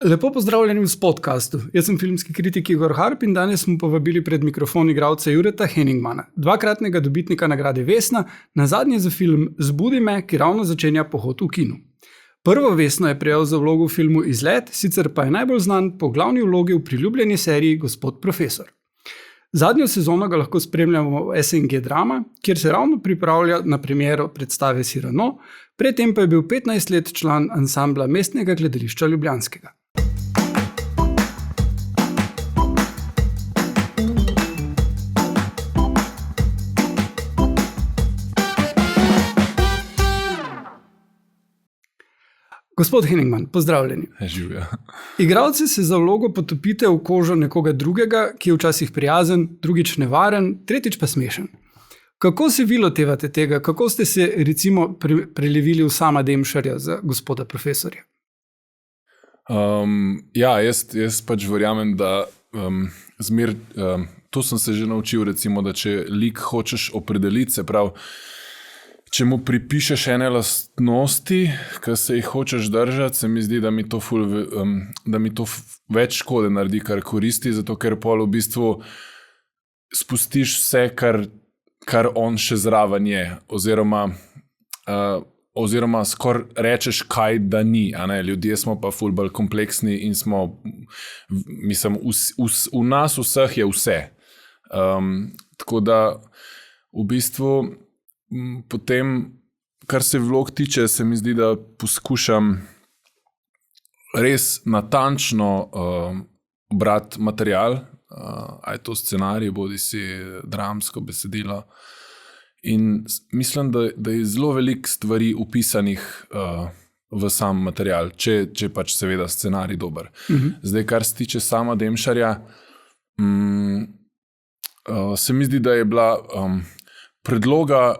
Lepo pozdravljeni v podkastu. Jaz sem filmski kritik Igor Harp in danes smo povabili pred mikrofon igralca Jureta Henningmana, dvakratnega dobitnika nagrade Vesna, nazadnje za film Zbudi me, ki ravno začenja pohod v kinu. Prvo Vesno je prejel za vlogo v filmu Izlet, sicer pa je najbolj znan po glavni vlogi v priljubljeni seriji Gospod profesor. Zadnjo sezono ga lahko spremljamo v SNG Drama, kjer se ravno pripravlja na premiero predstave Cyrano, predtem pa je bil 15 let član ansambla Mestnega gledališča ljubljanskega. Gospod Henningman, pozdravljeni. Živja. Igralci se za vlogo potopite v kožo nekoga drugega, ki je včasih prijazen, drugič nevaren, tretjič pa smešen. Kako se vi lotevate tega? Kako ste se recimo prelevili v Sama Demšarja za Gospoda profesorja? Jaz pač verjamem, da to sem se že naučil, recimo, da če lik hočeš opredeliti, se pravi, če mu pripišeš ene lastnosti, ki se jih hočeš držati, se mi zdi, da mi to več škode naredi, kar koristi, zato ker pol v bistvu spustiš vse, kar on še zraven je, oziroma skoraj rečeš, kaj da ni. Ljudje smo pa ful bolj kompleksni in smo, mislim, v nas vseh je vse. Tako da v bistvu potem, kar se vlog tiče, se mi zdi, da poskušam res natančno brati material, a je to scenarij, bodi si dramsko besedilo. In mislim, da je zelo veliko stvari upisanih v sam material, če pač seveda scenarij dober. Zdaj, kar se tiče Sama Demšarja, se mi zdi, da je bila predloga,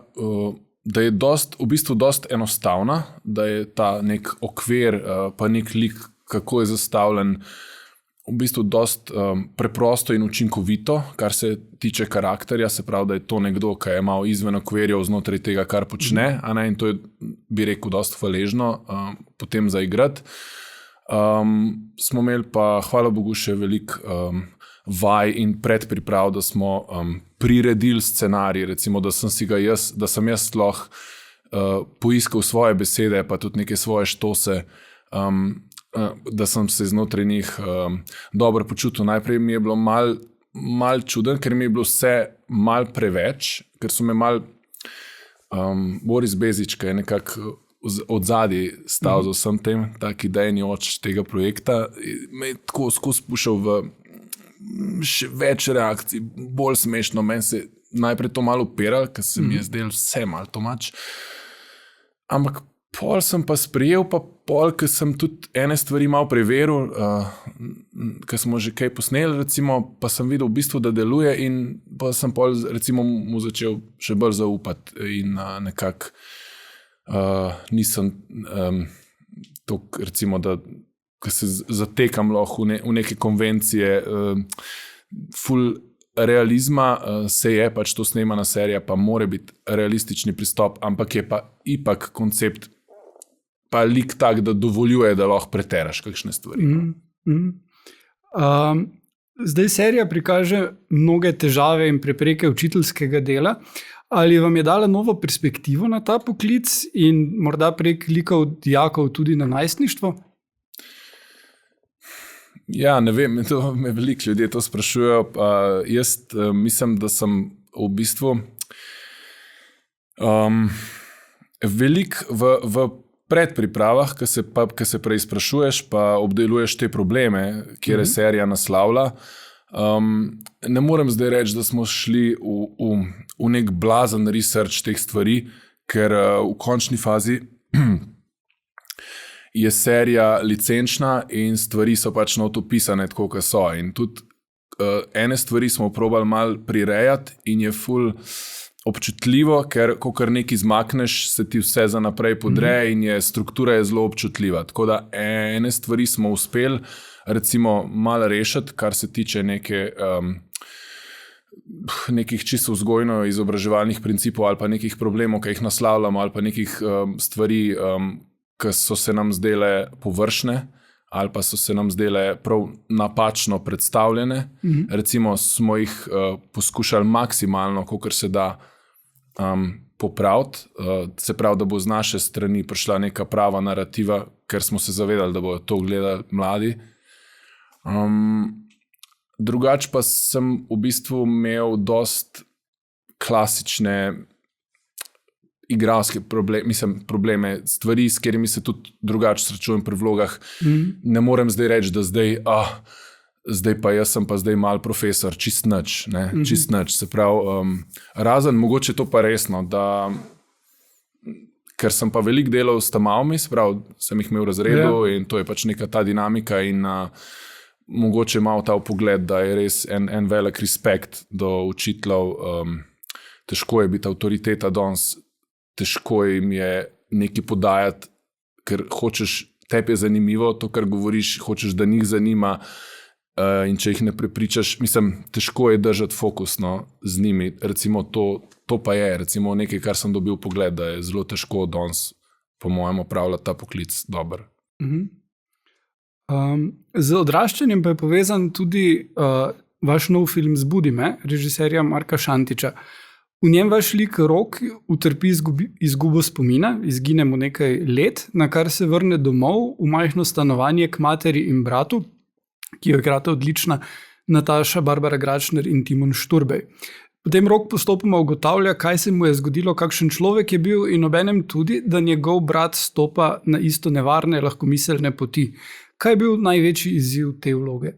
da je v bistvu dost enostavna, da je ta nek okvir, pa nek lik, kako je zastavljen, v bistvu dost preprosto in učinkovito, kar se tiče karakterja, se pravi, da je to nekdo, ki je malo izven okvirjev znotraj tega, kar počne, in to je, bi rekel, dost hvaležno potem zaigrati. Smo imeli pa, hvala Bogu, še veliko vaj in predpriprav, da smo priredili scenarij, recimo, da sem jaz lahko poiskal svoje besede, pa tudi neke svoje štose, da sem se znotraj njih dobro počutil. Najprej mi je bilo mal čuden, ker mi je bilo vse mal preveč, ker so me mal Boris Bezič, ki je nekako od zadaj stal za vsem tem, tak idejni oč tega projekta, me je tako skozi pušal v še več reakcij, bolj smešno. Meni se najprej to malo upiral, ker se mi je zdel vse malo tomač. Ampak pol sem pa sprejel, pa pol, ker sem tudi ene stvari malo preveril, ker smo že kaj posneli, recimo, pa sem videl v bistvu, da deluje, in pa sem pol recimo mu začel še bolj zaupati in nekako nisem toliko, recimo, da ko se zatekam lahko v neke konvencije ful realizma, se je pač to snemana serija, pa mora biti realistični pristop, ampak je pa ipak koncept pa lik tak, da dovoljuje, da lahko preteraš kakšne stvari. Zdaj serija prikaže mnoge težave in prepreke učiteljskega dela. Ali vam je dala novo perspektivo na ta poklic in morda prek likov dijakov tudi na najstništvo? Ja, ne vem, me veliko ljudje to sprašujejo. Jaz mislim, da sem v bistvu veliko v predpripravah, ko se prej sprašuješ, pa obdeluješ te probleme, kjer je serija naslavlja. Ne morem zdaj reči, da smo šli v nek blazen research teh stvari, ker v končni fazi je serija licenčna in stvari so pač not opisane tako, kot so. In tudi ene stvari smo probali malo prirejati in je ful občutljivo, ker kakor nekaj izmakneš, se ti vse za naprej podre in struktura je zelo občutljiva. Tako da ene stvari smo uspeli recimo malo rešiti, kar se tiče nekih čisto vzgojno-izobraževalnih principov ali pa nekih problemov, ki jih naslavljamo, ali pa nekih stvari, ki so se nam zdele površne ali pa so se nam zdele prav napačno predstavljene. Recimo smo jih poskušali maksimalno, kolikor se da, popraviti, se pravi, da bo z naše strani prišla neka prava narativa, ker smo se zavedali, da bodo to gledali mladi. Drugače pa sem v bistvu imel dost klasične igralske probleme, stvari, s katerimi se tudi drugače srečujem pri vlogah. Ne morem zdaj reči, da zdaj pa jaz sem pa zdaj mal profesor, čist nič. Se pravi, razen mogoče to pa resno, da ker sem pa veliko delal s tamavmi, se pravi, sem jih imel v razredu in to je pač neka ta dinamika in mogoče malo ta pogled, da je res en velik respekt do učiteljev. Težko je biti avtoriteta danes, težko jim je nekaj podajati, ker hočeš, tebi je zanimivo to, kar govoriš, hočeš, da njih zanima in če jih ne prepričaš, težko je držati fokusno z njimi. Recimo to pa je, recimo nekaj, kar sem dobil pogled, da je zelo težko danes, po mojem, opravljati ta poklic dober. Z odraščanjem pa je povezan tudi vaš nov film Zbudi me, režiserja Marka Šantiča. V njem vaš lik Rok utrpi izgubo spomina, izgine mu nekaj let, na kar se vrne domov v majhno stanovanje k materi in bratu, ki jo igrata odlična Nataša, Barbara Gračner in Timon Šturbej. Potem Rok postopoma ugotavlja, kaj se mu je zgodilo, kakšen človek je bil in obenem tudi, da njegov brat stopa na isto nevarne, lahkomiselne poti. Kaj je bil največji izziv te vloge?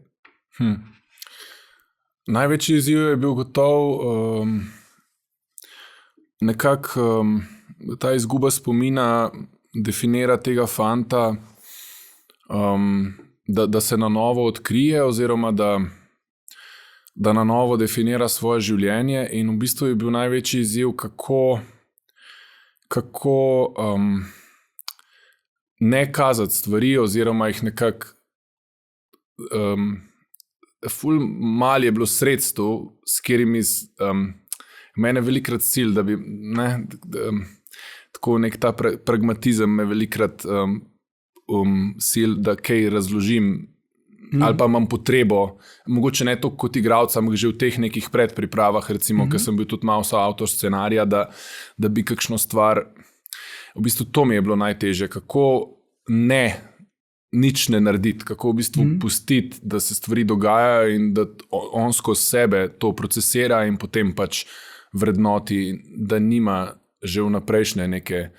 Največji izziv je bil gotov nekako ta izguba spomina definira tega fanta, da se na novo odkrije oziroma da na novo definira svoje življenje in v bistvu je bil največji izziv, kako ne kazati stvari oziroma jih nekako ful mal je bilo sredstev, s katerimi mene velikrat cilj, da bi tako nek ta pragmatizem me velikrat cilj, da kaj razložim ali pa imam potrebo, mogoče ne toliko kot igralec, ampak že v teh nekih predpripravah, recimo, ker sem bil tudi malo soavtor scenarija, da bi kakšno stvar, v bistvu to mi je bilo najtežje, kako nič ne narediti, kako v bistvu pustiti, da se stvari dogajajo in da on skozi sebe to procesira in potem pač vrednoti, da nima že vnaprejšnje neke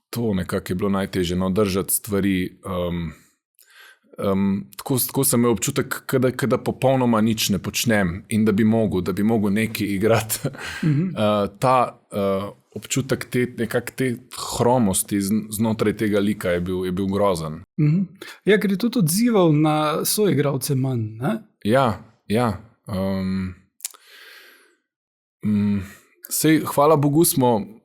to nekako je bilo najtežje, držati stvari tako sem imel občutek, da popolnoma nič ne počnem in da bi mogel nekaj igrati. Ta občutek te hromosti znotraj tega lika je bil grozen. Ja, ker je tudi odzival na soigralce manj, ne? Ja. Sej, hvala Bogu smo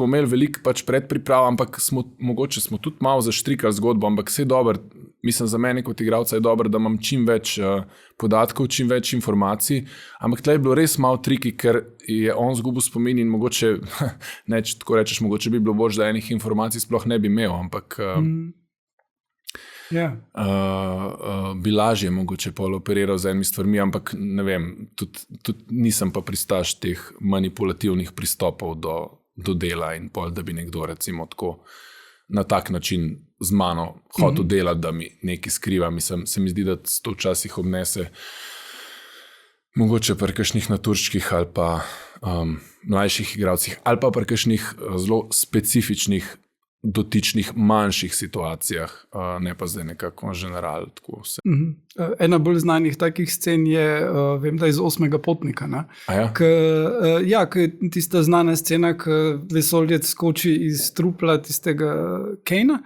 imeli veliko pač predpriprav, ampak mogoče smo tudi malo zaštrikali zgodbo, ampak vse dobro, mislim za mene kot igralca je dobro, da imam čim več podatkov, čim več informacij, ampak tle je bilo res malo triki, ker je on zgubil spomin in mogoče, ne, če tako rečeš, mogoče bi bilo boljše, da enih informacij sploh ne bi imel, ampak bi lažje mogoče pol operiral z enimi stvarmi, ampak ne vem, tudi nisem pa pristaš teh manipulativnih pristopov do dela in pol, da bi nekdo recimo tako na tak način z mano hotel delati, da mi nekaj skriva. Se mi zdi, da to včasih obnese mogoče pri kakšnih naturščkih ali pa mlajših igralcih ali pa pri kakšnih zelo specifičnih dotičnih manjših situacijah, ne pa zdaj nekako general. Tako vse. Ena bolj znanih takih scen je, vem, da iz 8. potnika. Ne? Ja? K tista znana scena, ko vesoljec skoči iz trupla tistega Kejna.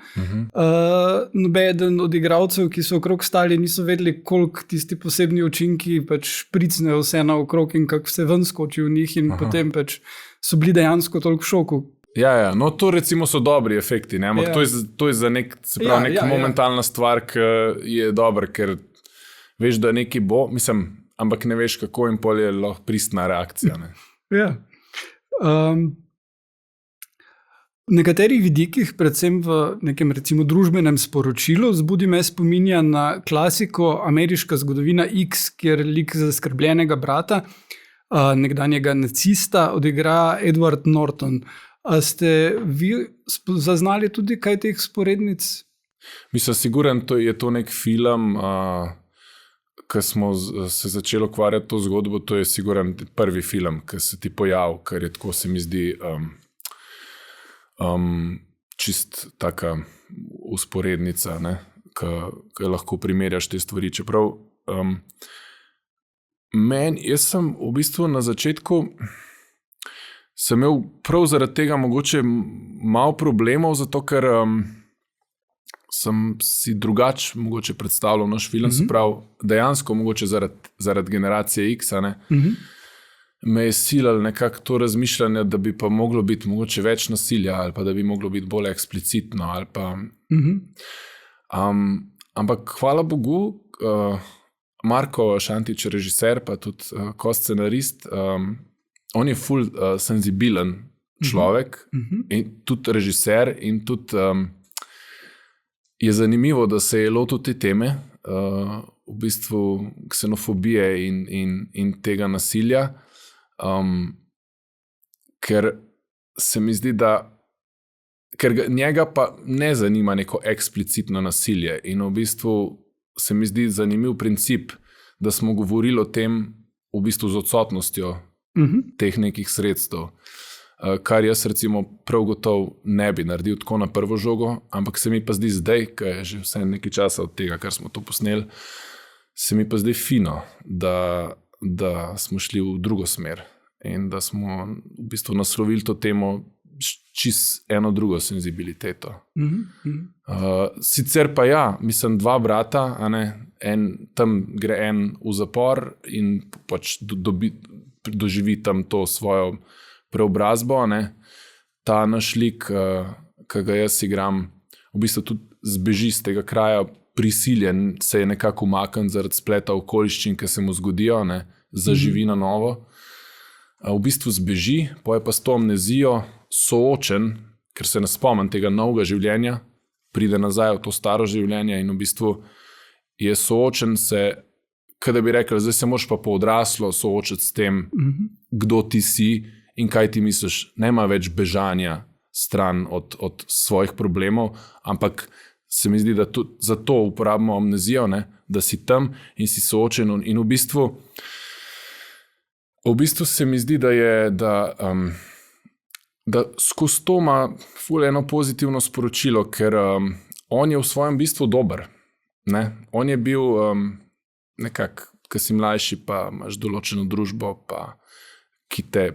Nobeden od igralcev, ki so okrog stali, niso vedeli, koliko tisti posebni učinki pač pricnejo vse naokrog in kako se ven skoči v njih in potem pač so bili dejansko toliko v šoku. Ja, no to recimo so dobri efekti, ne? Ampak to je za neka momentalna stvar, ki je dobra, ker veš, da nekaj bo, ampak ne veš, kako in pol je lahko pristna reakcija. Ne? Ja. nekaterih vidikih, predvsem v nekem recimo družbenem sporočilu, Zbudi me spominja na klasiko Ameriška zgodovina X, kjer lik zaskrbljenega brata, nekdanjega nacista, odigra Edward Norton. A ste vi zaznali tudi kaj teh sporednic? Mislim, siguren, je to nek film, ko smo se začeli ukvarjati to zgodbo, to je siguren prvi film, ki se ti pojavil, ker je tako, se mi zdi, čist taka usporednica, ki lahko primerjaš te stvari. Čeprav jaz sem v bistvu na začetku sem imel prav zaradi tega mogoče malo problemov, zato ker sem si drugače mogoče predstavljal naš film, se pravi, dejansko mogoče zaradi generacije X, me je silal nekako to razmišljanje, da bi pa moglo biti mogoče več nasilja ali pa da bi moglo biti bolj eksplicitno ali pa... ampak hvala Bogu, Marko Šantič, režiser, pa tudi ko-scenarist, on je ful senzibilen človek in tudi režiser in tudi je zanimivo, da se je lotil te teme, v bistvu ksenofobije in tega nasilja, ker se mi zdi, da njega pa ne zanima neko eksplicitno nasilje in v bistvu se mi zdi zanimiv princip, da smo govorili o tem v bistvu z odsotnostjo teh nekih sredstev, kar jaz recimo prav gotovo ne bi naredil tako na prvo žogo, ampak se mi pa zdi zdaj, ker je že vse nekaj časa od tega, kar smo to posneli, se mi pa zdi fino, da smo šli v drugo smer in da smo v bistvu naslovili to temo čist eno drugo senzibiliteto. Sicer pa ja, mislim, dva brata, tam gre en v zapor in pač doživi tam to svojo preobrazbo, ta naš lik, ki ga jaz igram, v bistvu tudi zbeži z tega kraja, prisiljen se je nekako umakniti zaradi spleta okoliščin, ki se mu zgodijo, zaživi na novo. V bistvu zbeži, pa je pa s to amnezijo soočen, ker se ne spomnim tega novega življenja, pride nazaj v to staro življenje in v bistvu je soočen se, kada bi rekel, zdaj se moraš pa poodraslo soočiti s tem, kdo ti si in kaj ti misliš. Nema več bežanja stran od svojih problemov, ampak se mi zdi, da tudi zato uporabimo amnezijo, da si tam in si soočen in v bistvu se mi zdi, da skozi to ima ful eno pozitivno sporočilo, ker on je v svojem bistvu dober. On je bil nekako, ko si mlajši, pa imaš določeno družbo, pa ki te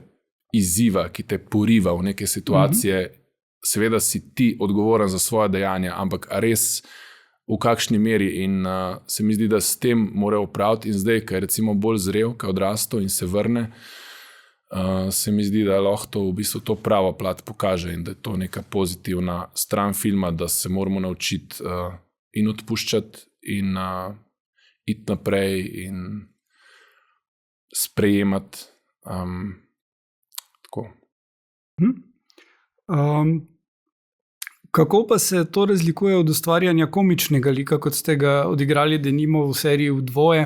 izziva, ki te poriva v neke situacije. Seveda si ti odgovoren za svoje dejanja, ampak res v kakšni meri in se mi zdi, da s tem mora opraviti in zdaj, ko je recimo bolj zrel, ko je odrastel in se vrne, se mi zdi, da lahko to v bistvu to pravo plat pokaže in da je to neka pozitivna stran filma, da se moramo naučiti in odpuščati in iti naprej in sprejemati. Tako. Kako pa se to razlikuje od ustvarjanja komičnega lika, kot ste ga odigrali denimo v seriji V dvoje,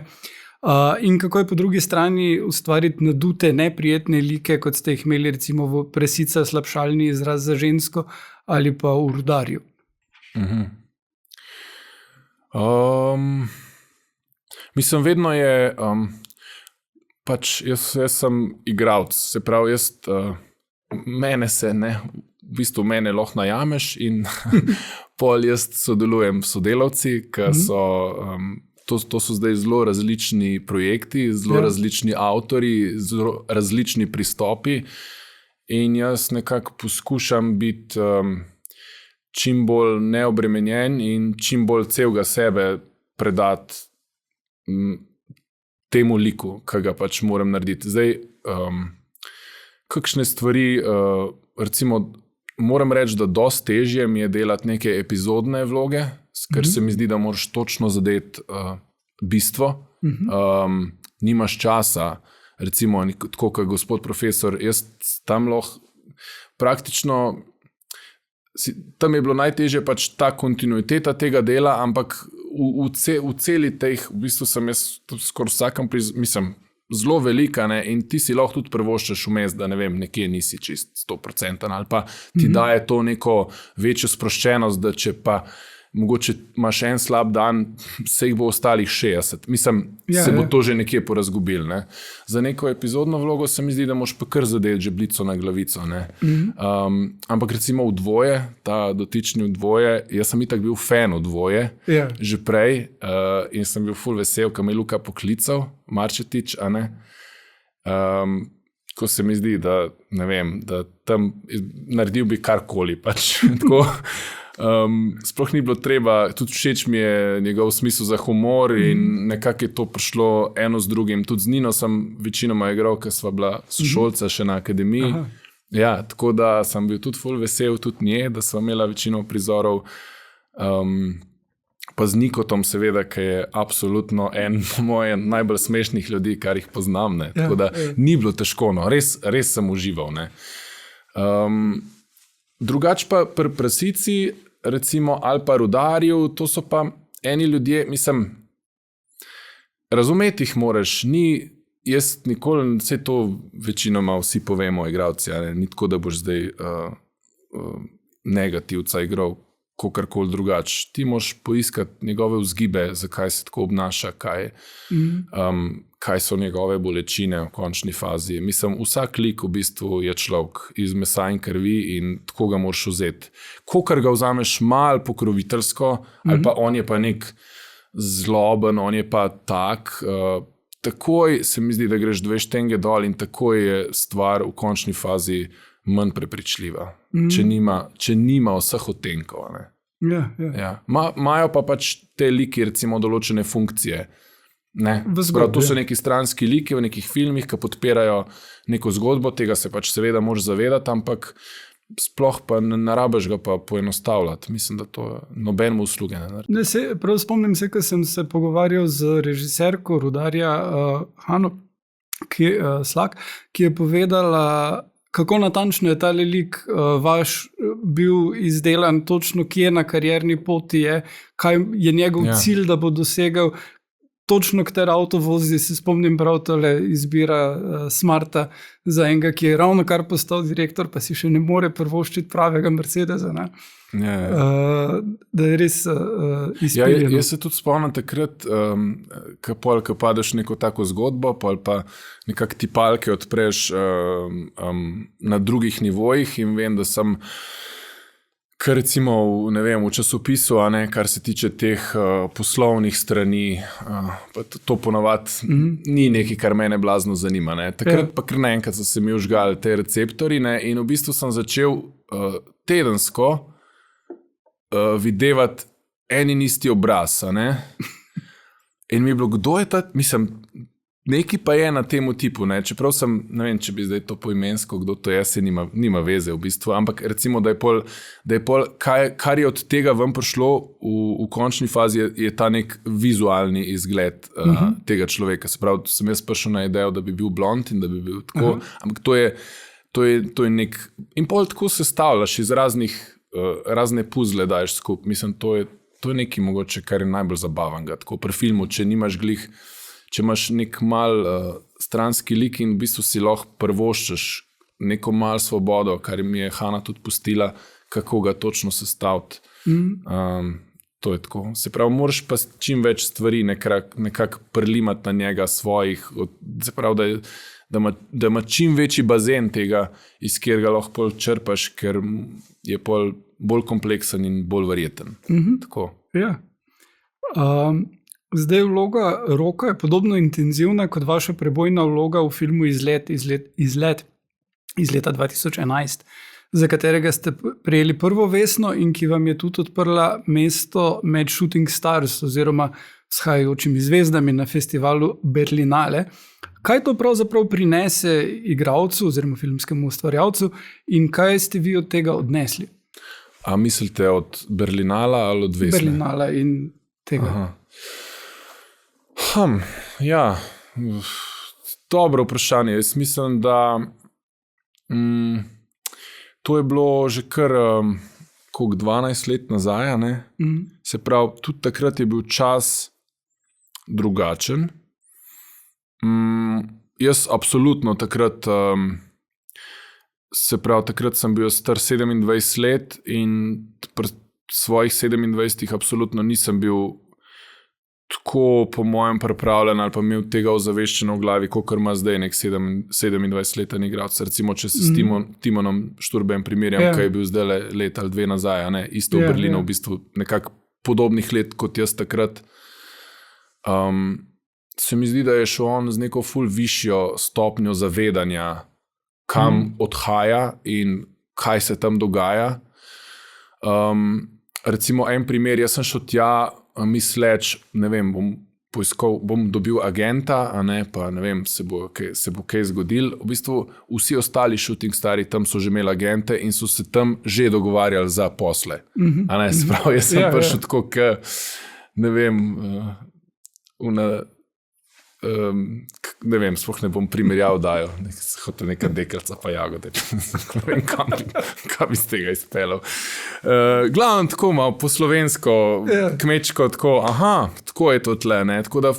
in kako je po drugi strani ustvariti nadute, neprijetne like, kot ste jih imeli recimo v Presica, slabšalni izraz za žensko ali pa v Rudarju? Mislim, vedno je pač jaz sem igralec, se pravi, mene lahko najameš in pol jaz sodelujem s sodelavci, ki so, to so zdaj zelo različni projekti, zelo različni avtori, zelo različni pristopi in jaz nekako poskušam biti čim bolj neobremenjen in čim bolj celega sebe predati temu liku, ki ga pač moram narediti. Zdaj, kakšne stvari, recimo, moram reči, da dosti težje mi je delati neke epizodne vloge, ker se mi zdi, da moraš točno zadeti bistvo. Nimaš časa, recimo, tako kot gospod profesor, jaz tam lahko praktično tam je bilo najtežje pač ta kontinuiteta tega dela, ampak v celi teh, v bistvu sem jaz skoraj vsakem mislim, zelo velika, ne, in ti si lahko tudi prvoščeš vmes, da ne vem, nekje nisi čist 100% ali pa ti daje to neko večjo sproščenost, da če pa mogoče imaš en slab dan, se jih bo ostalih 60. Mislim, se bo to že nekje porazgubil. Ne? Za neko epizodno vlogo se mi zdi, da moš pa kar zadeti žebljico na glavico. Ne? Ampak recimo v Dvoje, ta dotični v Dvoje, jaz sem itak bil fan v Dvoje, že prej, in sem bil ful vesel, ko me je Luka poklical, Marčetič, a ne? Ko se mi zdi, da ne vem, da tam naredil bi karkoli, pač tako. Sploh ni bilo treba, tudi všeč mi je njegov smisel za humor in nekako je to prišlo eno z drugim. Tudi z Nino sem večinoma igral, ker sva bila sošolca še na akademiji. Ja, tako da sem bil tudi ful vesel, tudi nje, da sva imela večino prizorov. Pa z Nikotom seveda, ki je absolutno en mojih najbolj smešnih ljudi, kar jih poznam. Ne. Tako da ni bilo težko, no. Res sem užival. Ne. Drugač pa pri Prasici, recimo, ali pa Rudarju, to so pa eni ljudje, mislim, razumeti jih moraš, jaz nikoli, vse to večinoma vsi povemo, igralci, ni tako, da boš zdaj negativca igral, kakorkoli drugače. Ti moš poiskati njegove vzgibe, zakaj se tako obnaša, kaj so njegove bolečine v končni fazi. Mislim, vsak lik v bistvu je človek iz mesa in krvi in tako ga moraš vzeti. Kokar ga vzameš malo pokroviteljsko, ali pa on je pa nek zloben, on je pa tak, takoj se mi zdi, da greš 2 štenge dol in takoj je stvar v končni fazi manj prepričljiva, če nima vseh odtenkov. Imajo pa pač te liki, recimo, določene funkcije. To so neki stranski liki v nekih filmih, ki podpirajo neko zgodbo, tega se pač seveda moraš zavedati, ampak sploh pa ne rabiš ga pa poenostavljati. Mislim, da to nobenemu usluge ne naredi. Prav spomnim se, ko sem se pogovarjal z režiserko Rudarja Hano Slak, ki je povedala, kako natančno je ta lik vaš bil izdelan, točno kje na karierni poti je, kaj je njegov cilj, da bo dosegel, točno katero avto vozi, se spomnim prav tole izbira Smarta za enega, ki je ravno kar postal direktor, pa si še ne more privoščiti pravega Mercedesa. Da je res izpiljeno. Jaz se tudi spomnim takrat, ko padeš neko tako zgodbo, pa nekak tipalke odpreš na drugih nivojih in vem, da sem kar recimo v časopisu, kar se tiče teh poslovnih strani, pa to ponavadi ni nekaj, kar mene blazno zanima. Takrat pa kar naenkrat so se mi vžgali te receptori in v bistvu sem začel tedensko videvati en in isti obraz. In mi je bilo, kdo je ta, mislim, nekaj pa je na temu tipu, čeprav sem, ne vem, če bi zdaj to poimensko, kdo to je, se nima veze v bistvu, ampak recimo, da je pol, kar je od tega ven prišlo v končni fazi, je ta nek vizualni izgled tega človeka. Se pravi, sem jaz prišel na idejo, da bi bil blond in da bi bil tako, ampak to je nek, in pol tako sestavljaš iz razne puzle daješ skup. Mislim, to je nekaj mogoče, kar je najbolj zabavnega. Tako pri filmu, če imaš nek mal stranski lik in v bistvu si lahko prvoščeš neko mal svobodo, kar mi je Hana tudi pustila, kako ga točno sestaviti. To je tako. Se pravi, moraš pa čim več stvari nekako prlimati na njega svojih, se pravi, da ima čim večji bazen tega, iz katerega lahko črpaš, ker je bolj kompleksen in bolj verjeten. Tako. Ja. Zdaj vloga Roka je podobno intenzivna kot vaša prebojna vloga v filmu Izlet iz leta 2011, za katerega ste prejeli prvo vesno in ki vam je tudi odprla mesto med Shooting Stars oziroma vzhajajočimi zvezdami na festivalu Berlinale. Kaj to pravzaprav prinese igralcu oziroma filmskemu ustvarjalcu in kaj ste vi od tega odnesli? A mislite od Berlinala ali od vesne? Berlinala in tega. Aha. Ja, dobro vprašanje. Jaz mislim, da to je bilo že kar koliko 12 let nazaj, ne? Se pravi, tudi takrat je bil čas drugačen. Jaz absolutno takrat, se pravi, takrat sem bil star 27 let in pri svojih 27 absolutno nisem bil tako po mojem pripravljen ali pa imel tega ozaveščeno v glavi, kot ima zdaj nek 27-letni igralec. Recimo, če se s Timonom Šturbem primerjam, ki je bil zdaj let ali dve nazaj, ne? Isto v Berlinu, v bistvu nekako podobnih let kot jaz takrat. Se mi zdi, da je šel on z neko ful višjo stopnjo zavedanja, kam odhaja in kaj se tam dogaja. Recimo en primer, jaz sem šel tja, misleč, ne vem, bom dobil agenta, a ne, pa ne vem, se bo kaj zgodil. V bistvu vsi ostali shooting stari tam so že imeli agente in so se tam že dogovarjali za posle. A ne, sprav, jaz sem prišel tako, ne vem, ne vem, sploh ne bom primerjal dajo, hotel neka dekelca pa jagode, ne vem, kam iz tega izpeljal. Glavno tako malo po slovensko, kmečko tako, tako je to tle, ne, tako da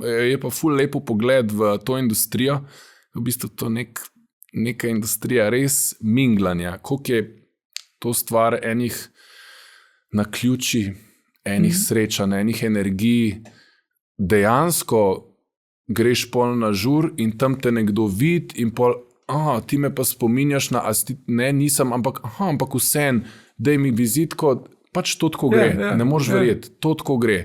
je pa ful lepo pogled v to industrijo, v bistvu to neka industrija res minglanja, koliko je to stvar enih naključij, enih srečanj, enih energij, dejansko greš pol na žur in tam te nekdo vidi in pol, ti me pa spominjaš na, ne, nisem, ampak vsem, daj mi vizitko, pač to tako gre, ne moreš verjeti, to tako gre.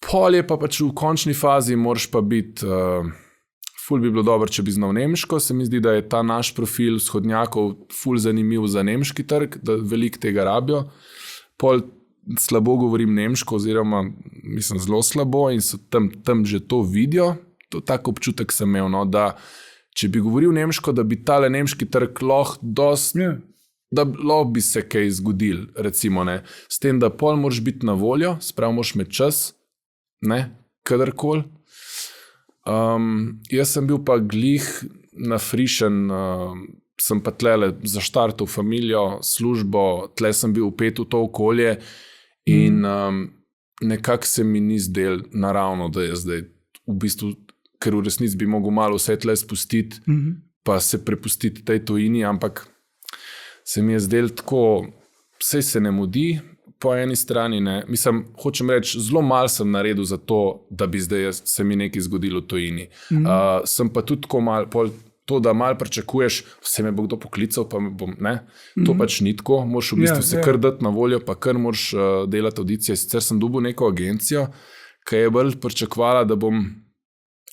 Pol je pa pač v končni fazi, moraš pa biti, ful bi bilo dobro, če bi znal nemško, se mi zdi, da je ta naš profil vzhodnjakov ful zanimiv za nemški trg, da veliko tega rabijo. Pol slabo govorim nemško, oziroma mislim zelo slabo in so tam že to vidijo. To tak občutek sem imel, no, da če bi govoril nemško, da bi tale nemški trg da lahko bi se kaj zgodil, recimo, ne. S tem, da pol moraš biti na voljo, sprav moraš imeti čas, ne, kadarkoli. Jaz sem bil pa glih nafrišen, sem pa tlele zaštartal familijo, službo, tle sem bil vpet v to okolje in nekako se mi ni zdel naravno, da je zdaj v bistvu, ker v resnici bi mogel malo vse tle spustiti, pa se prepustiti tej tujini, ampak se mi je zdel tako, vse se ne mudi, po eni strani ne. Mislim, hočem reči, zelo malo sem naredil za to, da bi zdaj se mi nekaj zgodilo v tujini. Sem pa tudi tako malo, to, da malo pričakuješ, vse me bo kdo poklical, pa me bom, ne. To pač ni tako, moraš v bistvu se kar dati na voljo, pa kar moraš delati audicije. Sicer sem dobil neko agencijo, ki je bolj pričakovala, da bom,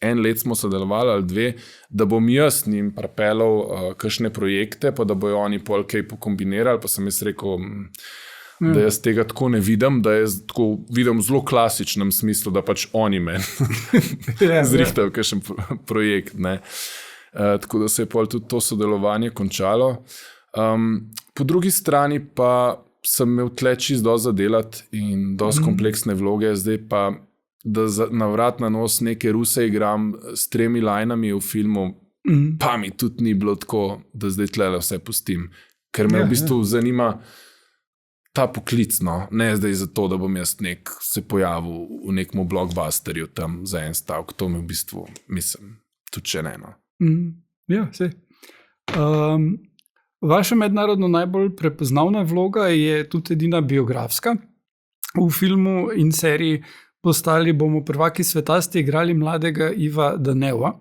1 let smo sodelovali ali 2, da bom jaz njim pripeljal kakšne projekte, pa da bojo oni pol kaj pokombinirali, pa sem jaz rekel, da jaz tega tako ne vidim, da jaz tako vidim v zelo klasičnem smislu, da pač oni meni zrihtajo kakšen projekt, ne. Tako da se je pol tudi to sodelovanje končalo. Po drugi strani pa sem imel tle čisto dosti zadelati in dosti kompleksne vloge, zdaj pa, da na vrat na nos neke ruse igram s 3 lajnami v filmu, pa mi tudi ni bilo tako, da zdaj tle vse pustim. Ker me v bistvu zanima ta poklic, no, ne zdaj zato, da bom jaz se pojavil v nekem blockbusterju tam za en stavek. To mi v bistvu, mislim, tudi še ne, no. Ja, sej. Vaša mednarodno najbolj prepoznavna vloga je tudi edina biografska. V filmu in seriji Postali bomo prvaki sveta ste igrali mladega Iva Daneva.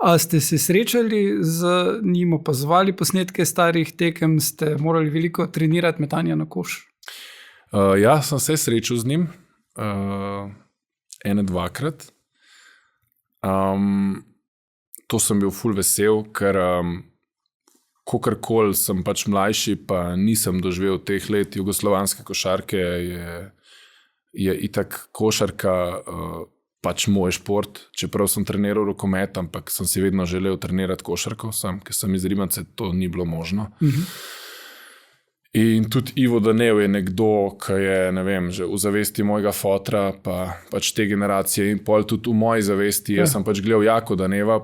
A ste se srečali z njim, opazovali posnetke starih tekem, ste morali veliko trenirati metanja na koš? Ja, sem se srečal z njim, 1-2krat. To sem bil ful vesel, ker kakorkoli sem pač mlajši, pa nisem doživel teh let jugoslovanske košarke, je itak košarka pač moj šport, čeprav sem treniral rokomet, ampak sem si vedno želel trenirati košarko, ker sem iz Rimace, to ni bilo možno. In tudi Ivo Danev je nekdo, ki je, ne vem, že v zavesti mojega fotra, pa pač te generacije in pol tudi v moji zavesti. Jaz sem pač gledal Jako Daneva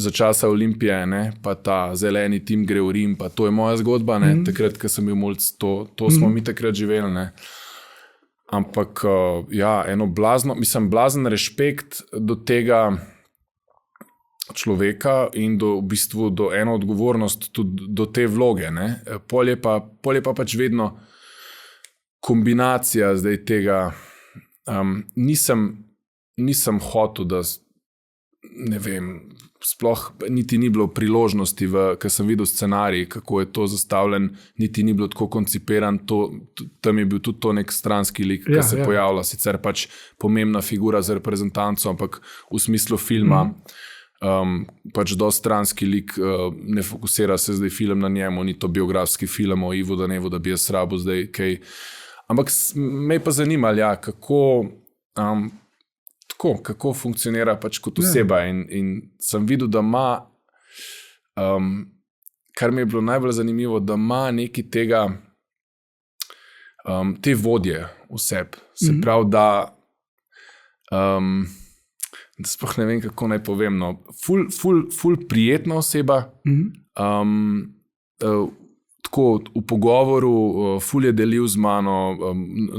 za časa Olimpije, ne, pa ta zeleni tim gre v Rim, pa to je moja zgodba, ne, takrat, ko sem bil mulc, to smo mi takrat živeli, ne. Ampak, blazen respekt do tega človeka in v bistvu do eno odgovornost tudi do te vloge, ne. Pol je pa pač vedno kombinacija zdaj tega, nisem hotel, da ne vem, sploh niti ni bilo priložnosti, ko sem videl scenarij, kako je to zastavljen, niti ni bilo tako koncipiran, tam je bil tudi to nek stranski lik, ki se pojavlja, sicer pač pomembna figura za reprezentanco, ampak v smislu filma, pač dosti stranski lik, ne fokusira se zdaj film na njemu, ni to biografski film o Ivu Danevu, da bi jaz rabil zdaj kaj. Ampak me je pa zanimalo, kako funkcionira pač kot oseba in sem videl, da ima, kar mi je bilo najbolj zanimivo, da ima nekaj tega, te vodje v sebi. Se pravi, da sploh ne vem, kako naj povem, no, ful prijetna oseba, tako v pogovoru, ful je delil z mano,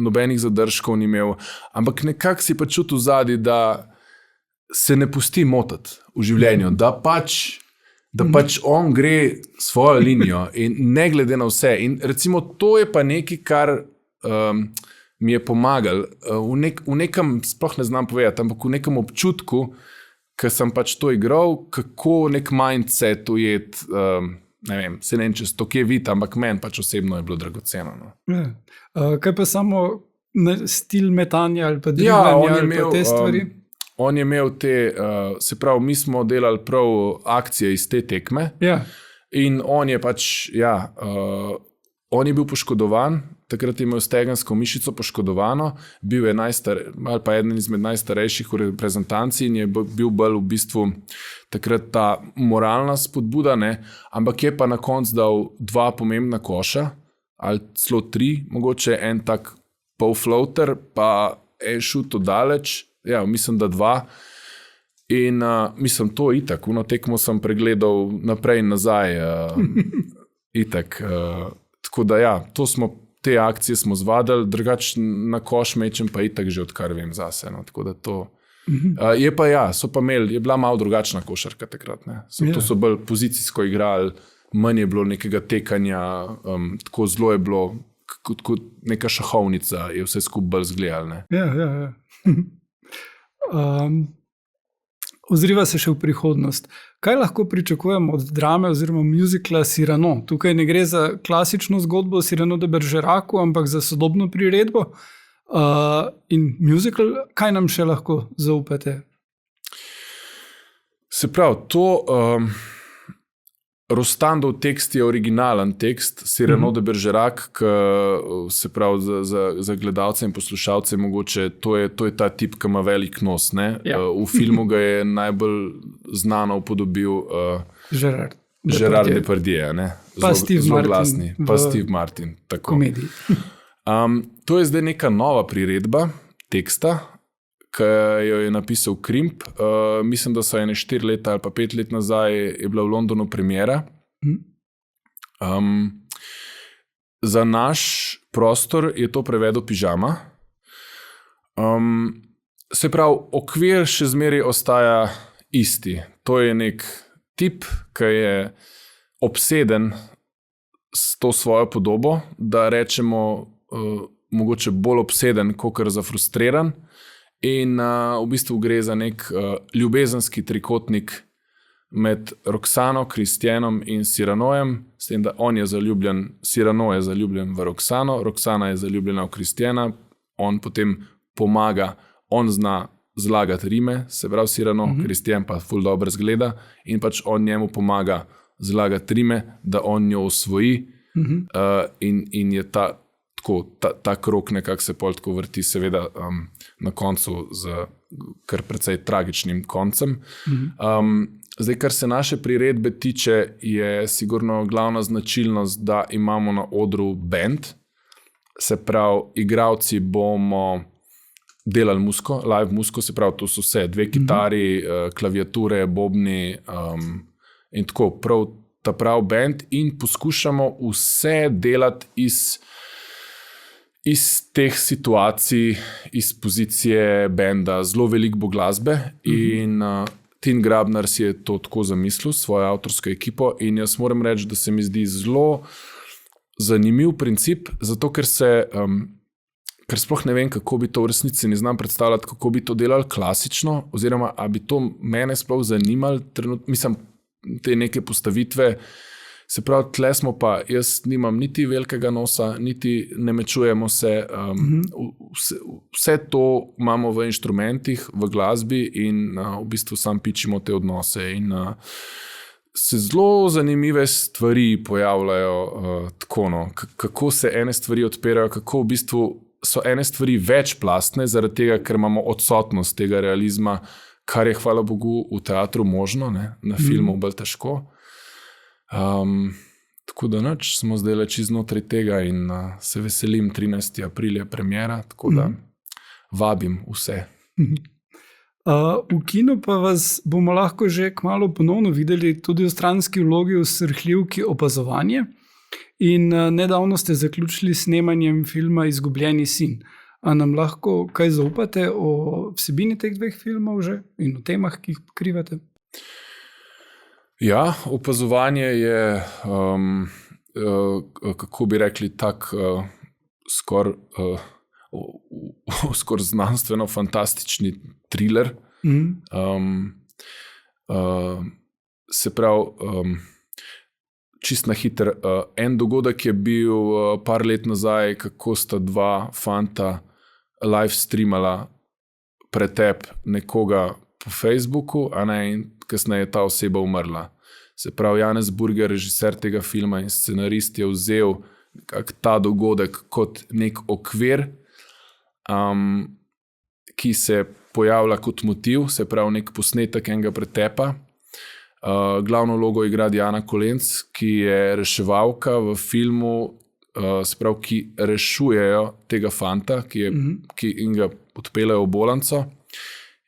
nobenih zadržkov ni imel, ampak nekako si pa čutil zadaj, da se ne pusti motiti v življenju, da pač on gre svojo linijo in ne glede na vse. In recimo to je pa nekaj, kar mi je pomagal v nekem, sploh ne znam povedati, ampak v nekem občutku, ko sem pač to igral, kako nek mindset ujet, ne vem, se ne vem, če to kje vid, ampak meni pač osebno je bilo dragoceno. No. Kaj pa samo stil metanja ali pa dribljanja ali pa te stvari? On je imel te, se pravi, mi smo delali prav akcije iz te tekme in on je pač, on je bil poškodovan, takrat je imel stegensko mišico poškodovano, bil je ali pa eden izmed najstarejših v reprezentanci in je bil bolj v bistvu takrat ta moralna spodbuda, ne, ampak je pa na koncu dal 2 pomembna koša, ali celo 3, mogoče en tak pol-floater, pa je šuto daleč, mislim, da 2. In mislim, to itak, tekmo sem pregledal naprej in nazaj, itak, tako da te akcije smo zvadali, drugače na koš mečem pa itak že odkar vem zase, no, tako da to. Je pa so pa imeli, je bila malo drugačna košarka takrat, ne. To so bolj pozicijsko igrali, manj je bilo nekega tekanja, tako zelo je bilo, kot neka šahovnica, je vse skupaj bolj zgledal, ne. Ozriva se še v prihodnost. Kaj lahko pričakujemo od drame oziroma muzikla Cyrano? Tukaj ne gre za klasično zgodbo o Cyrano de Bergeracu, ampak za sodobno priredbo. In muzikl, kaj nam še lahko zaupate? Se pravi, to Rostandov tekst je originalen tekst, Cyrano de Bergerac, se pravi za gledalce in poslušalce mogoče, to je ta tip, ki ima velik nos, ne? V filmu ga je najbolj znano upodobil Gerard Depardieu, ne? Pa Steve Martin. Pa Steve Martin, tako. Komediji. To je zdaj neka nova priredba teksta, ki jo je napisal Krimp. Mislim, da so 4 leta ali pa 5 let nazaj je bila v Londonu premiera. Za naš prostor je to prevedel Pižama. Se pravi, okvir še zmeraj ostaja isti. To je nek tip, ki je obseden s to svojo podobo, da rečemo mogoče bolj obseden, kakor zafrustriran. In v bistvu gre za nek ljubezenski trikotnik med Roxano, Kristjanom in Cyranojem, s tem, da on je zaljubljen, Cyrano je zaljubljen v Roxano, Roxana je zaljubljena v Kristjana, on potem pomaga, on zna zlagati rime, se pravi Cyrano, Kristjan pa ful dobro zgleda in pač on njemu pomaga zlagati rime, da on njo osvoji in je ta krog nekako se pol tako vrti, seveda na koncu z kar precej tragičnim koncem. Zdaj, kar se naše priredbe tiče, je sigurno glavna značilnost, da imamo na odru band, se pravi, igralci bomo delali muziko, live muziko, se pravi, to so vse, 2 kitari, klaviature, bobni in tako, prav ta prav band in poskušamo vse delati iz teh situacij, iz pozicije benda, zelo veliko bo glasbe in Tin Grabner si je to tako zamislil, svojo avtorsko ekipo in jaz moram reči, da se mi zdi zelo zanimiv princip, zato ker sploh ne vem, kako bi to v resnici, ne znam predstavljati, kako bi to delali klasično, oziroma a bi to mene sploh zanimalo, mislim, te neke postavitve, se pravi, tle smo pa, jaz nimam niti velikega nosa, niti ne mečujemo se, vse to imamo v inštrumentih, v glasbi in v bistvu sam pičimo te odnose in se zelo zanimive stvari pojavljajo tako, no, kako se ene stvari odpirajo, kako v bistvu so ene stvari večplastne, zaradi tega, ker imamo odsotnost tega realizma, kar je, hvala Bogu, v teatru možno, ne? Na filmu bolj težko. Tako da nič, smo zdaj leči znotraj tega in se veselim, 13. april je premiera, tako da vabim vse. V kinu pa vas bomo lahko že kmalu ponovno videli tudi v stranski vlogi v srhljivki Opazovanje in nedavno ste zaključili s snemanjem filma Izgubljeni sin. A nam lahko kaj zaupate o vsebini teh 2 filmov že in o temah, ki jih pokrivate? Ja, Opazovanje je, kako bi rekli, tak skoraj znanstveno-fantastični thriller. Se pravi, čist na hiter, en dogodek je bil par let nazaj, kako sta 2 fanta live streamala pretep nekoga po Facebooku, a ne, in kasneje je ta oseba umrla. Se pravi, Janez Burger, režiser tega filma in scenarist, je vzel ta dogodek kot nek okvir, ki se pojavlja kot motiv, se pravi, nek posnetek enega pretepa. Glavno vlogo igra Diana Kolenc, ki je reševalka v filmu, se pravi, ki rešujejo tega fanta, ki ga odpeljejo v bolnico.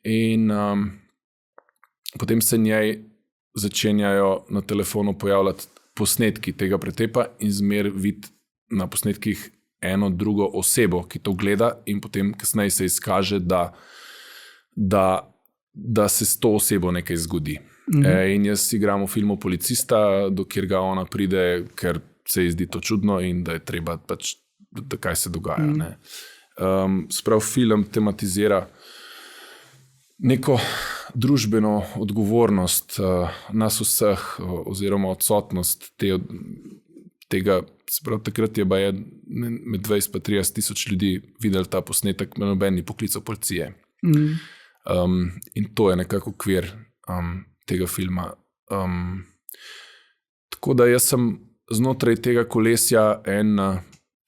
In potem se njej začenjajo na telefonu pojavljati posnetki tega pretepa in zmer videti na posnetkih eno drugo osebo, ki to gleda in potem kasneje se izkaže, da se s to osebo nekaj zgodi. In jaz igram v filmu policista, dokjer ga ona pride, ker se ji zdi to čudno in da je treba pač, da kaj se dogaja. Ne. Sprav film tematizira neko družbeno odgovornost nas vseh oziroma odsotnost tega, se pravi, takrat je med 20 pa 30 tisoč ljudi videli ta posnetek, noben ni poklical policije. In to je nekako okvir tega filma. Tako da jaz sem znotraj tega kolesja en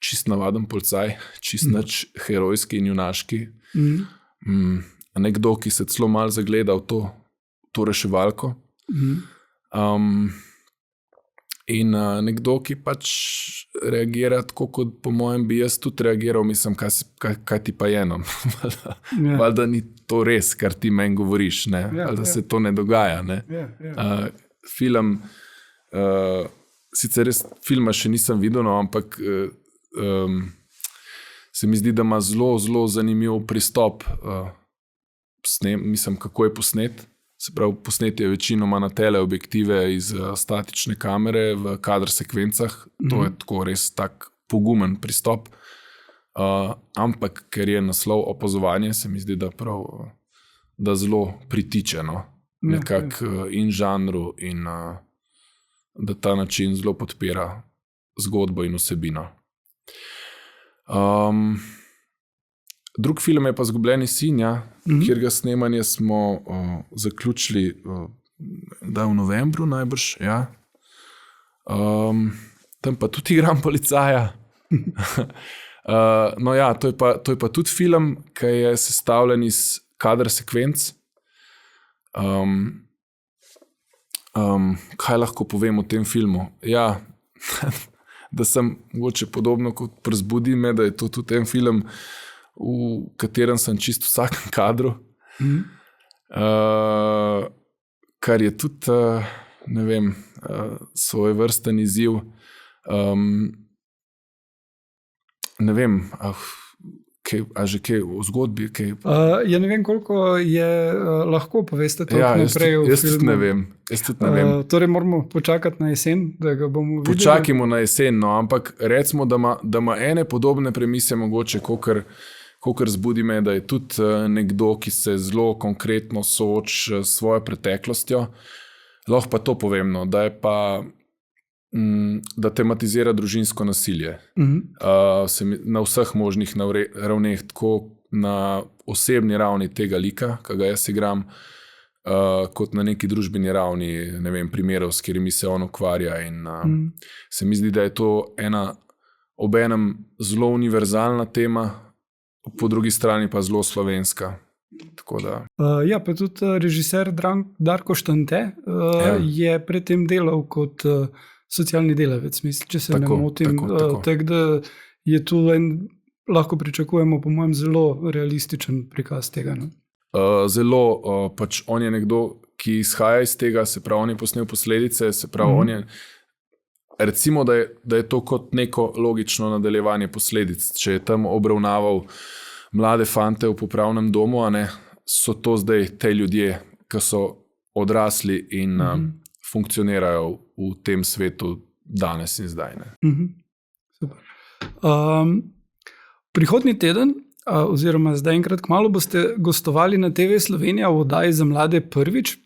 čist navaden policaj, čist nič herojski in junaški. Nekdo, ki se celo malo zagleda v to reševalko. In nekdo, ki pač reagira tako, kot po mojem bi jaz tudi reagiral, mislim, kaj ti pa je, no. Valjda ni to res, kar ti meni govoriš, ne. Valjda se to ne dogaja, ne. Film, sicer res filma še nisem videl, no, ampak se mi zdi, da ima zelo, zelo zanimiv pristop mislim, kako je posnet. Se pravi, posnet je večinoma na teleobjektive iz statične kamere v kadr sekvencah. To je tako res tak pogumen pristop. Ampak, ker je naslov Opazovanje, se mi zdi, da zelo pritiče, no. Nekako in žanru in da ta način zelo podpira zgodbo in vsebino. Drug film je pa Izgubljeni sin, kjer ga snemanje smo zaključili v novembru najbrž. Ja. Tam pa tudi igram policaja. No ja, to je pa tudi film, ki je sestavljen iz kadr sekvenc. kaj lahko povem o tem filmu? Ja, da sem mogoče podobno kot pri Zbudi me, da je to tudi en film, v katerem sem čisto v vsakem kadru. Kar je tudi, ne vem, svoj vrsten izziv. Ne vem, že kaj v zgodbi? Ja, ne vem, koliko je lahko poveste to naprej v filmu. Jaz tudi ne vem. Torej moramo počakati na jesen, da ga bomo videli. Počakajmo na jesen, no, ampak recimo, da ima ene podobne premise mogoče, kakor Zbudi me, da je tudi nekdo, ki se zelo konkretno sooči s svojo preteklostjo. Lahko pa to povem, no, da je pa da tematizira družinsko nasilje. Na vseh možnih ravneh, tako na osebni ravni tega lika, ki ga jaz igram, kot na neki družbeni ravni, ne vem, primerov, s katerimi se on ukvarja. In se mi zdi, da je to ena obenem zelo univerzalna tema, po drugi strani pa zelo slovenska. Ja, pa tudi režiser Darko Štante je predtem delal kot socialni delavec, mislim, če se ne motim. Tako da je tu lahko pričakujemo, po mojem, zelo realističen prikaz tega. Ne? Zelo, pač on je nekdo, ki izhaja iz tega, se pravi, on je posnel posledice, se pravi, on je, recimo, da je to kot neko logično nadaljevanje posledic. Če je tam obravnaval mlade fante v popravnem domu, a ne, so to zdaj te ljudje, ki so odrasli in funkcionirajo v tem svetu danes in zdaj. Super. Prihodnji teden, oziroma zdaj enkrat kmalu, boste gostovali na TV Slovenija v oddaji za mlade Prvič,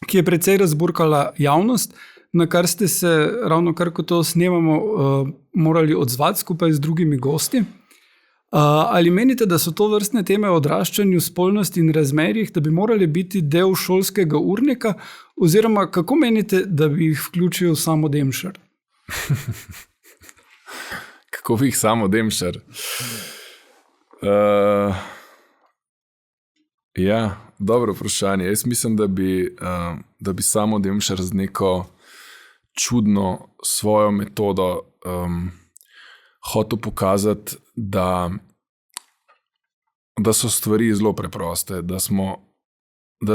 ki je precej razburkala javnost, na kar ste se, ravno kar ko to snemamo, morali odzvati skupaj z drugimi gosti. Ali menite, da so to vrstne teme o odraščanju, spolnosti in razmerjih, da bi morali biti del šolskega urnika, oziroma kako menite, da bi jih vključil Samo Demšar? Kako bi jih Samo Demšar? Ja, dobro vprašanje. Jaz mislim, da bi Samo Demšar z neko čudno svojo metodo hotel pokazati, da so stvari zelo preproste, da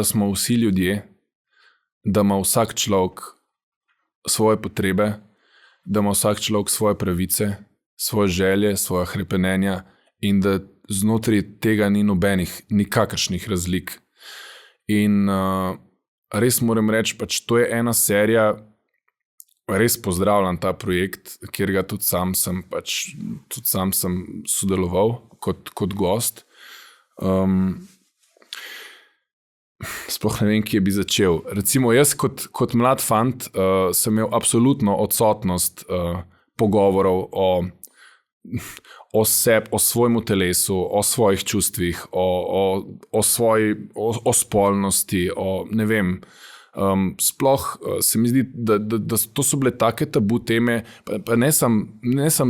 smo vsi ljudje, da ima vsak človek svoje potrebe, da ima vsak človek svoje pravice, svoje želje, svoje hrepenenja in da znotraj tega ni nikakršnih razlik. In res moram reči, pač to je ena serija, res pozdravljam ta projekt, kjer ga tudi sam sem sodeloval kot gost. Sploh ne vem, kje bi začel. Recimo jaz kot mlad fant sem imel absolutno odsotnost pogovorov o svojemu telesu, o svojih čustvih, o spolnosti, ne vem. Sploh se mi zdi, da to so bile take tabu teme, pa ne sam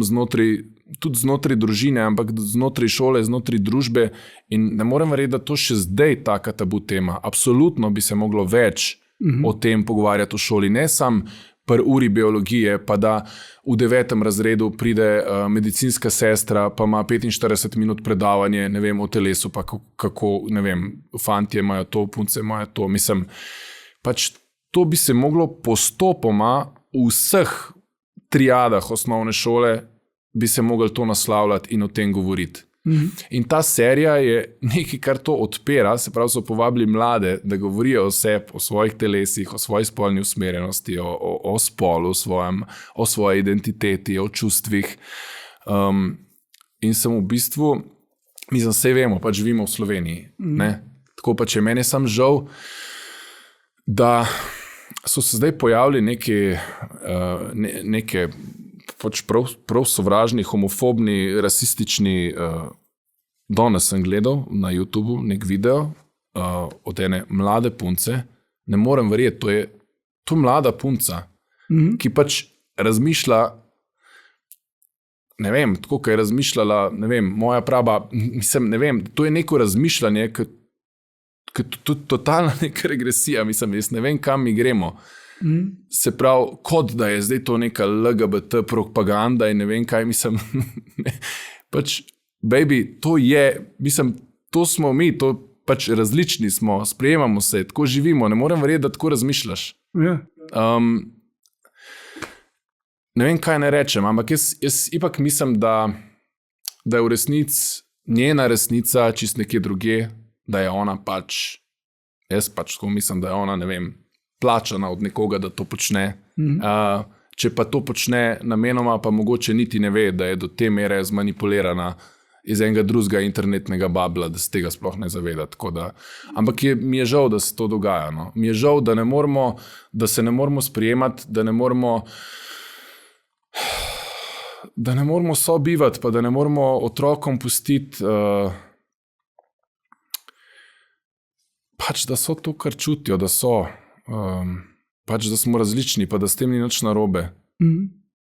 znotraj družine, ampak znotraj šole, znotraj družbe, in ne morem verjeti, da to še zdaj taka tabu tema. Absolutno bi se moglo več o tem pogovarjati v šoli, ne sam pri uri biologije, pa da v 9. razredu pride medicinska sestra, pa ima 45 minut predavanje, ne vem, o telesu, pa kako, ne vem, fantje imajo to, punce imajo to, mislim. Pač to bi se moglo postopoma v vseh triadah osnovne šole bi se moglo to naslavljati in o tem govoriti. In ta serija je nekaj, kar to odpira, se pravi, so povabili mlade, da govorijo o sebi, o svojih telesih, o svoji spolni usmerjenosti, o spolu svojem, o svoji identiteti, o čustvih. In sem v bistvu, mislim, saj vemo, pač živimo v Sloveniji. Ne? Tako pač je meni sam žal, da so se zdaj pojavili neke pač prav sovražni, homofobni, rasistični, danes sem gledal na YouTubu nek video od ene mlade punce, ne morem verjeti, to je mlada punca, ki pač razmišlja, ne vem, tako, kaj je razmišljala, ne vem, moja praba, mislim, ne vem, to je neko razmišljanje, tudi totalna neka regresija, mislim, jaz ne vem, kam mi gremo. Se pravi, kot da je zdaj to neka LGBT propaganda in ne vem kaj, mislim. Pač, baby, to je, mislim, to smo mi, to pač različni smo, sprejemamo se, tako živimo, ne morem verjeti, da tako razmišljaš. Ja. Ne vem, kaj ne rečem, ampak jaz ipak mislim, da je v resnici njena resnica čist nekje druge, da je ona pač, jaz pač tako mislim, da je ona, ne vem, plačana od nekoga, da to počne. Če pa to počne namenoma, pa mogoče niti ne ve, da je do te mere zmanipulirana iz enega drugega internetnega babla, da se tega sploh ne zaveda. Ampak mi je žal, da se to dogaja. No. Mi je žal, da se ne moramo sprijemati, da ne moramo sobivati, pa da ne moramo otrokom pustiti, pač da so to, kar čutijo, da so, pač da smo različni, pa da s tem ni nič narobe.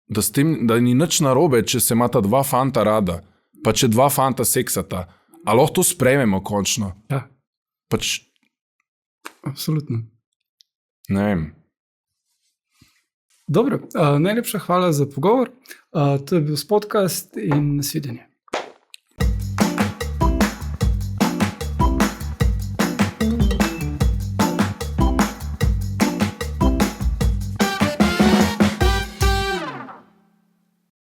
Da ni nič narobe, če se imata dva fanta rada, pa če dva fanta seksata. A lahko to sprejmemo končno? Ja. Pač, absolutno. ne vem. Dobro, najlepša hvala za pogovor. To je bil podcast in nasvidenje.